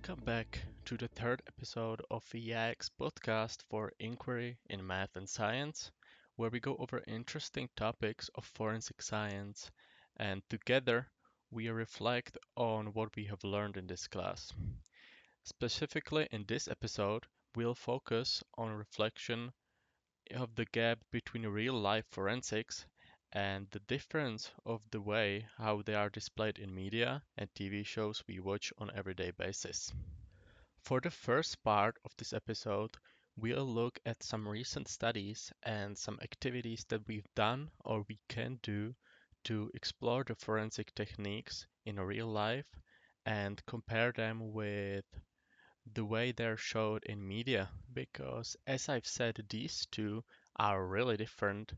Welcome back to the third episode of the YAGS podcast for Inquiry in Math and Science, where we go over interesting topics of forensic science and together we reflect on what we have learned in this class. Specifically, in this episode, we'll focus on reflection of the gap between real life forensics and the difference of the way how they are displayed in media and TV shows we watch on everyday basis. For the first part of this episode, we'll look at some recent studies and some activities that we've done or we can do to explore the forensic techniques in real life and compare them with the way they're showed in media. Because, as I've said, these two are really different,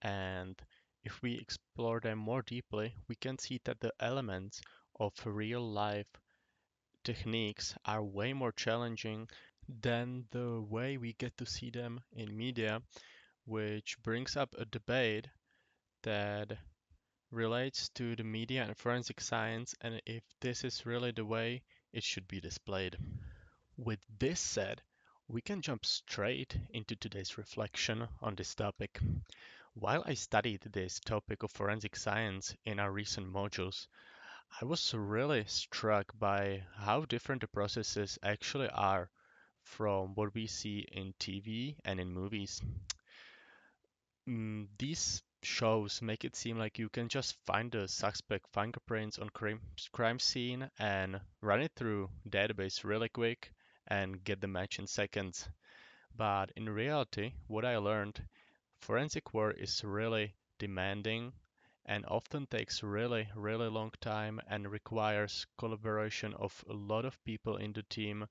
and if we explore them more deeply, we can see that the elements of real life techniques are way more challenging than the way we get to see them in media, which brings up a debate that relates to the media and forensic science and if this is really the way it should be displayed. With this said, we can jump straight into today's reflection on this topic. While I studied this topic of forensic science in our recent modules, I was really struck by how different the processes actually are from what we see in TV and in movies. These shows make it seem like you can just find the suspect fingerprints on crime scene and run it through database really quick and get the match in seconds. But in reality, what I learned, forensic work is really demanding and often takes really long time and requires collaboration of a lot of people in the team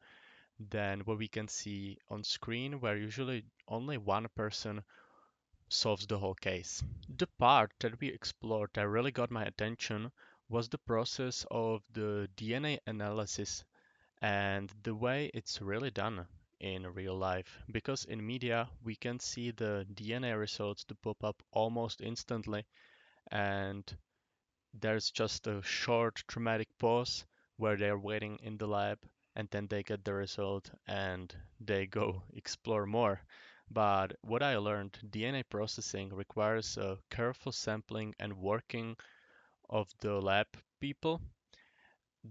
than what we can see on screen, where usually only one person solves the whole case. The part that we explored that really got my attention was the process of the DNA analysis and the way it's really done in real life. Because in media, we can see the DNA results to pop up almost instantly, and there's just a short dramatic pause where they're waiting in the lab and then they get the result and they go explore more. But what I learned, DNA processing requires a careful sampling and working of the lab people.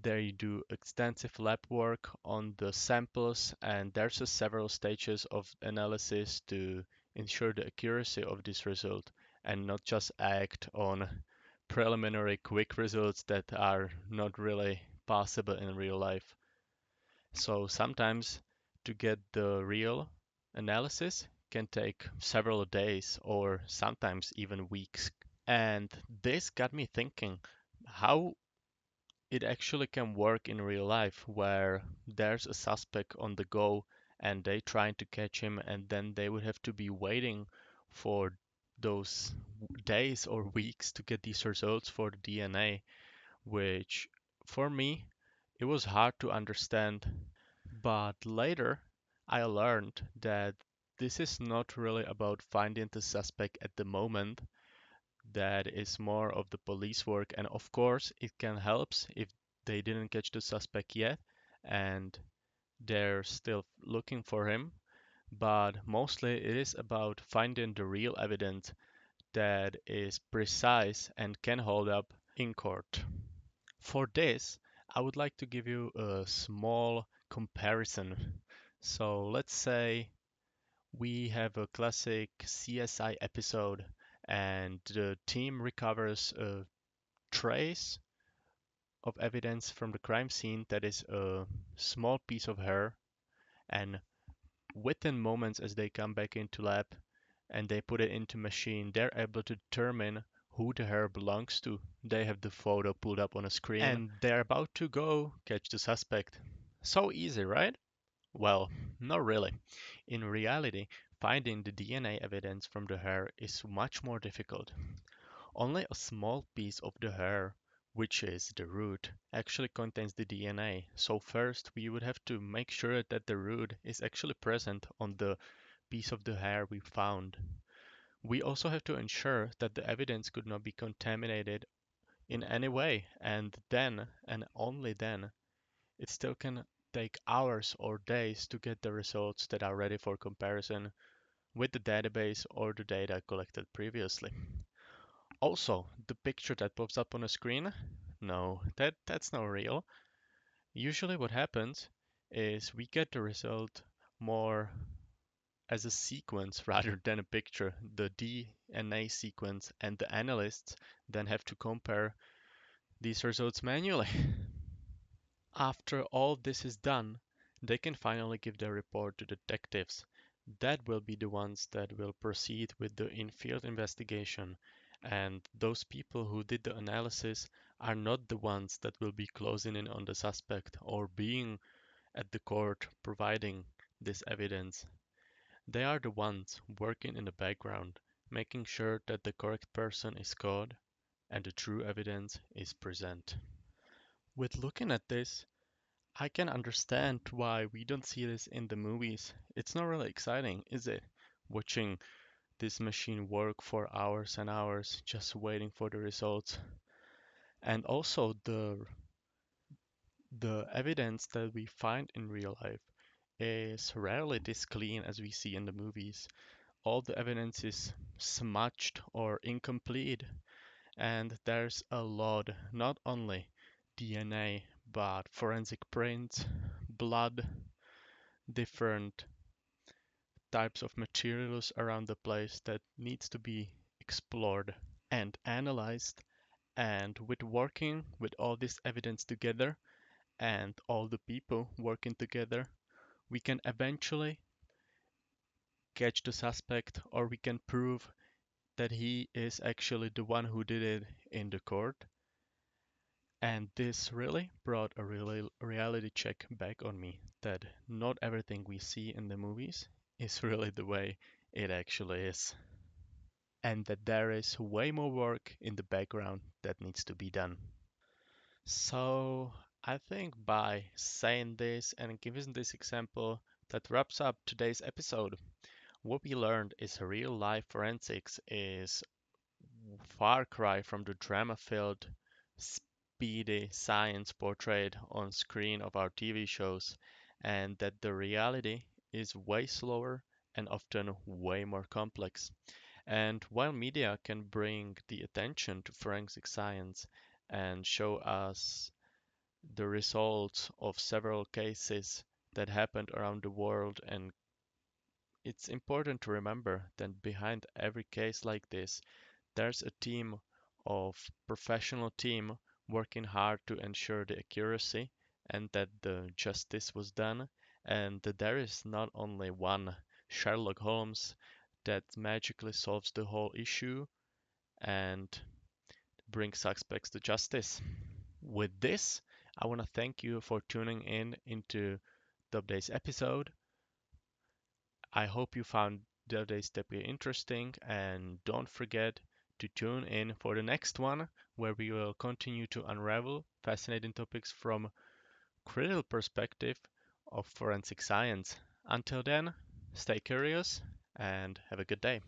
They do extensive lab work on the samples, and there's a several stages of analysis to ensure the accuracy of this result and not just act on preliminary quick results that are not really possible in real life. So sometimes to get the real analysis can take several days or sometimes even weeks. And this got me thinking how it actually can work in real life where there's a suspect on the go and they trying to catch him and then they would have to be waiting for those days or weeks to get these results for the DNA, which for me it was hard to understand. But later I learned that this is not really about finding the suspect at the moment. That is more of the police work, and of course, it can help if they didn't catch the suspect yet and they're still looking for him. But mostly, it is about finding the real evidence that is precise and can hold up in court. For this, I would like to give you a small comparison. So let's say we have a classic CSI episode and the team recovers a trace of evidence from the crime scene that is a small piece of hair, and within moments as they come back into lab and they put it into machine, they're able to determine who the hair belongs to. They have the photo pulled up on a screen and they're about to go catch the suspect. So easy, right? Well, not really. In reality, finding the DNA evidence from the hair is much more difficult. Only a small piece of the hair, which is the root, actually contains the DNA. So first, we would have to make sure that the root is actually present on the piece of the hair we found. We also have to ensure that the evidence could not be contaminated in any way, and then, and only then, it still can take hours or days to get the results that are ready for comparison with the database or the data collected previously. Also, the picture that pops up on the screen, no, that's not real. Usually what happens is we get the result more as a sequence rather than a picture, the DNA sequence, and the analysts then have to compare these results manually. After all this is done, they can finally give their report to detectives. That will be the ones that will proceed with the in-field investigation, and those people who did the analysis are not the ones that will be closing in on the suspect or being at the court providing this evidence. They are the ones working in the background, making sure that the correct person is caught and the true evidence is present. With looking at this, I can understand why we don't see this in the movies. It's not really exciting, is it? Watching this machine work for hours and hours just waiting for the results. And also the evidence that we find in real life is rarely this clean as we see in the movies. All the evidence is smudged or incomplete, and there's a lot, not only DNA, but forensic prints, blood, different types of materials around the place that needs to be explored and analyzed. And with working with all this evidence together and all the people working together, we can eventually catch the suspect or we can prove that he is actually the one who did it in the court. And this really brought a reality check back on me that not everything we see in the movies is really the way it actually is. And that there is way more work in the background that needs to be done. So I think by saying this and giving this example, that wraps up today's episode. What we learned is real life forensics is far cry from the drama-filled, speedy science portrayed on screen of our TV shows, and that the reality is way slower and often way more complex. And while media can bring the attention to forensic science and show us the results of several cases that happened around the world, and it's important to remember that behind every case like this, there's a team of professional team working hard to ensure the accuracy and that the justice was done, and that there is not only one Sherlock Holmes that magically solves the whole issue and brings suspects to justice. With this, I want to thank you for tuning in into today's episode. I hope you found today's topic interesting, and don't forget to tune in for the next one where we will continue to unravel fascinating topics from critical perspective of forensic science. Until then, stay curious and have a good day.